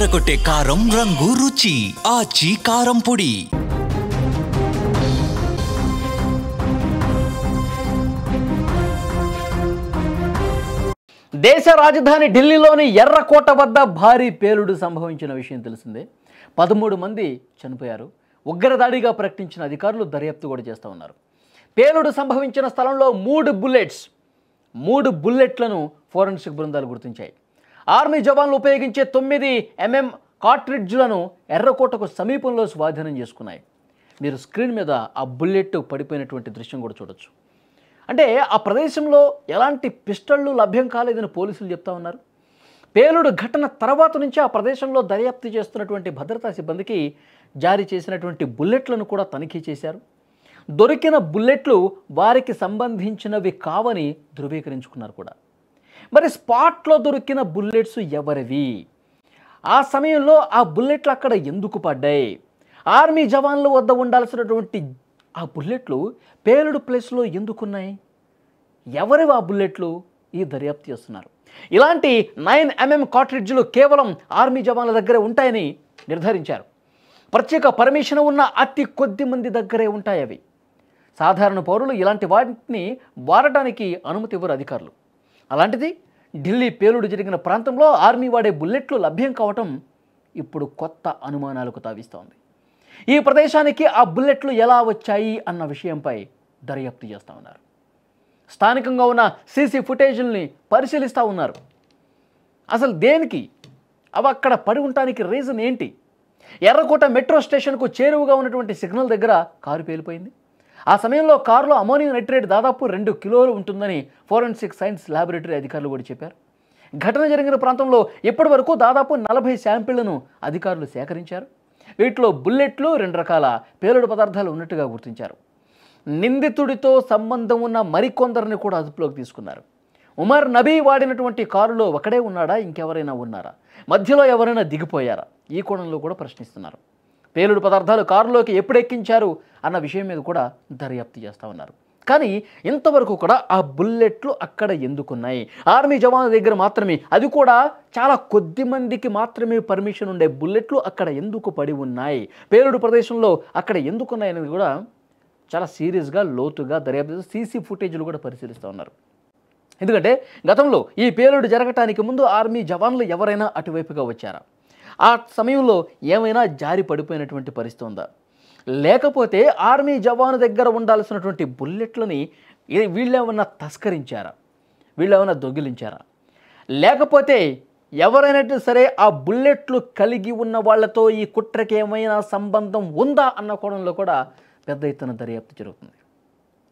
అదరగొట్టే కారం రంగు రుచి ఆచి కారం పొడి. దేశ రాజధాని ఢిల్లీలోని ఎర్రకోట వద్ద భారీ పేలుడు సంభవించిన విషయం తెలిసిందే. 13 మంది చనిపోయారు. ఉగ్రదాడిగా ప్రకటించిన అధికారులు దర్యాప్తు కూడా చేస్తూ ఉన్నారు. పేలుడు సంభవించిన స్థలంలో 3 బుల్లెట్లను ఫోరెన్సిక్ బృందాలు గుర్తించాయి. ఆర్మీ జవాన్లు ఉపయోగించే 9 mm కార్ట్రిడ్జ్లను ఎర్రకోటకు సమీపంలో స్వాధీనం చేసుకున్నాయి. మీరు స్క్రీన్ మీద ఆ బుల్లెట్ పడిపోయినటువంటి దృశ్యం కూడా చూడొచ్చు. అంటే ఆ ప్రదేశంలో ఎలాంటి పిస్టళ్ళు లభ్యం కాలేదని పోలీసులు చెప్తా ఉన్నారు. పేలుడు ఘటన తర్వాత నుంచి ఆ ప్రదేశంలో దర్యాప్తు చేస్తున్నటువంటి భద్రతా సిబ్బందికి జారీ చేసినటువంటి బుల్లెట్లను కూడా తనిఖీ చేశారు. దొరికిన బుల్లెట్లు వారికి సంబంధించినవి కావని ధృవీకరించుకున్నారు కూడా. మరి స్పాట్లో దొరికిన బుల్లెట్స్ ఎవరివి? ఆ సమయంలో ఆ బుల్లెట్లు అక్కడ ఎందుకు పడ్డాయి? ఆర్మీ జవాన్ల వద్ద ఉండాల్సినటువంటి ఆ బుల్లెట్లు పేలుడు ప్లేస్లో ఎందుకున్నాయి? ఎవరివి ఆ బుల్లెట్లు? ఈ దర్యాప్తు చేస్తున్నారు. ఇలాంటి 9 mm కార్ట్రిడ్జ్లు కేవలం ఆర్మీ జవాన్ల దగ్గరే ఉంటాయని నిర్ధారించారు. ప్రత్యేక పర్మిషన్ ఉన్న అతి కొద్ది మంది దగ్గరే ఉంటాయి అవి. సాధారణ పౌరులు ఇలాంటి వాటిని వాడటానికి అనుమతి ఇవ్వరు అధికారులు. అలాంటిది ఢిల్లీ పేలుడు జరిగిన ప్రాంతంలో ఆర్మీ వాడే బుల్లెట్లు లభ్యం కావటం ఇప్పుడు కొత్త అనుమానాలకు తావిస్తోంది. ఈ ప్రదేశానికి ఆ బుల్లెట్లు ఎలా వచ్చాయి అన్న విషయంపై దర్యాప్తు చేస్తూ ఉన్నారు. స్థానికంగా ఉన్న సీసీ ఫుటేజ్ని పరిశీలిస్తూ ఉన్నారు. అసలు దేనికి అవి అక్కడ పడి ఉండటానికి రీజన్ ఏంటి? ఎర్రకోట మెట్రో స్టేషన్కు చేరువగా ఉన్నటువంటి సిగ్నల్ దగ్గర కారు పేలిపోయింది. ఆ సమయంలో కారులో అమోనియం నైట్రేట్ దాదాపు 2 కిలోలు ఉంటుందని ఫోరెన్సిక్ సైన్స్ ల్యాబొరేటరీ అధికారులు కూడా చెప్పారు. ఘటన జరిగిన ప్రాంతంలో ఇప్పటి వరకు దాదాపు 40 శాంపిళ్లను అధికారులు సేకరించారు. వీటిలో బుల్లెట్లు, 2 రకాల పేలుడు పదార్థాలు ఉన్నట్టుగా గుర్తించారు. నిందితుడితో సంబంధం ఉన్న మరికొందరిని కూడా అదుపులోకి తీసుకున్నారు. ఉమర్ నబీ వాడినటువంటి కారులో ఒకడే ఉన్నాడా, ఇంకెవరైనా ఉన్నారా, మధ్యలో ఎవరైనా దిగిపోయారా? ఈ కోణంలో కూడా ప్రశ్నిస్తున్నారు. పేలుడు పదార్థాలు కారులోకి ఎప్పుడు ఎక్కించారు అన్న విషయం మీద కూడా దర్యాప్తు చేస్తూ ఉన్నారు. కానీ ఇంతవరకు కూడా ఆ బుల్లెట్లు అక్కడ ఎందుకున్నాయి? ఆర్మీ జవాన్ల దగ్గర మాత్రమే, అది కూడా చాలా కొద్ది మందికి మాత్రమే పర్మిషన్ ఉండే బుల్లెట్లు అక్కడ ఎందుకు పడి ఉన్నాయి? పేలుడు ప్రదేశంలో అక్కడ ఎందుకున్నాయి అనేది కూడా చాలా సీరియస్గా లోతుగా దర్యాప్తు సీసీ ఫుటేజ్లు కూడా పరిశీలిస్తూ ఉన్నారు. ఎందుకంటే గతంలో ఈ పేలుడు జరగటానికి ముందు ఆర్మీ జవాన్లు ఎవరైనా అటువైపుగా వచ్చారా? ఆ సమయంలో ఏమైనా జారి పడిపోయినటువంటి పరిస్థితి ఉందా? లేకపోతే ఆర్మీ జవాను దగ్గర ఉండాల్సినటువంటి బుల్లెట్లని వీళ్ళేమన్నా తస్కరించారా? వీళ్ళేమన్నా దొంగిలించారా? లేకపోతే ఎవరైనా సరే ఆ బుల్లెట్లు కలిగి ఉన్న వాళ్లతో ఈ కుట్రకి ఏమైనా సంబంధం ఉందా అన్న కోణంలో కూడా పెద్ద ఎత్తున దర్యాప్తు జరుగుతుంది.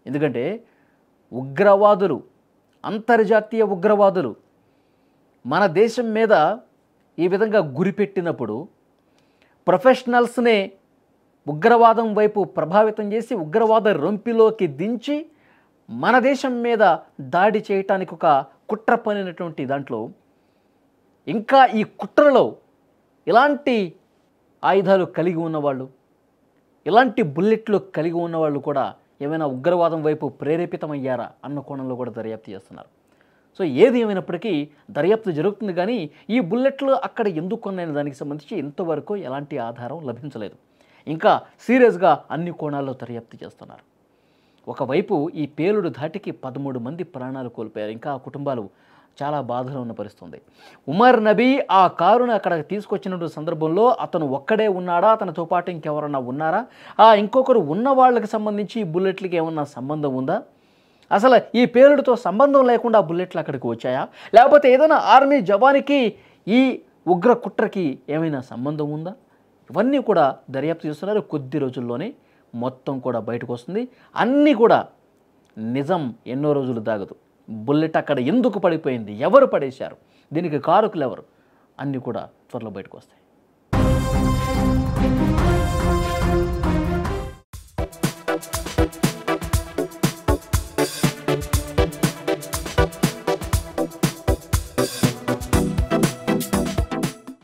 ఎందుకంటే ఉగ్రవాదులు, అంతర్జాతీయ ఉగ్రవాదులు మన దేశం మీద ఈ విధంగా గురిపెట్టినప్పుడు ప్రొఫెషనల్స్నే ఉగ్రవాదం వైపు ప్రభావితం చేసి ఉగ్రవాద రొంపిలోకి దించి మన దేశం మీద దాడి చేయటానికి ఒక కుట్ర పనినటువంటి దాంట్లో ఇంకా ఈ కుట్రలో ఇలాంటి ఆయుధాలు కలిగి ఉన్నవాళ్ళు, ఇలాంటి బుల్లెట్లు కలిగి ఉన్నవాళ్ళు కూడా ఏమైనా ఉగ్రవాదం వైపు ప్రేరేపితమయ్యారా అన్న కోణంలో కూడా దర్యాప్తు చేస్తున్నారు. సో ఏది ఏమైనప్పటికీ దర్యాప్తు జరుగుతుంది. కానీ ఈ బుల్లెట్లు అక్కడ ఎందుకు ఉన్నాయనే దానికి సంబంధించి ఇంతవరకు ఎలాంటి ఆధారం లభించలేదు. ఇంకా సీరియస్గా అన్ని కోణాల్లో దర్యాప్తు చేస్తున్నారు. ఒకవైపు ఈ పేలుడు ధాటికి 13 మంది ప్రాణాలు కోల్పోయారు. ఇంకా ఆ కుటుంబాలు చాలా బాధలో ఉన్న పరిస్థితుంది. ఉమర్ నబీ ఆ కారును అక్కడ తీసుకొచ్చినటువంటి సందర్భంలో అతను ఒక్కడే ఉన్నాడా, అతనితో పాటు ఇంకెవరన్నా ఉన్నారా, ఇంకొకరు ఉన్న వాళ్ళకి సంబంధించి ఈ బుల్లెట్లకి ఏమన్నా సంబంధం ఉందా? అసలు ఈ పేలుడుతో సంబంధం లేకుండా బుల్లెట్లు అక్కడికి వచ్చాయా? లేకపోతే ఏదైనా ఆర్మీ జవానికి ఈ ఉగ్ర కుట్రకి ఏమైనా సంబంధం ఉందా? ఇవన్నీ కూడా దర్యాప్తు చేస్తున్నారు. కొద్ది రోజుల్లోనే మొత్తం కూడా బయటకు వస్తుంది. అన్నీ కూడా నిజం ఎన్నో రోజులు దాగదు. బుల్లెట్ అక్కడ ఎందుకు పడిపోయింది, ఎవరు పడేశారు, దీనికి కారకులు ఎవరు, అన్నీ కూడా త్వరలో బయటకు వస్తాయి.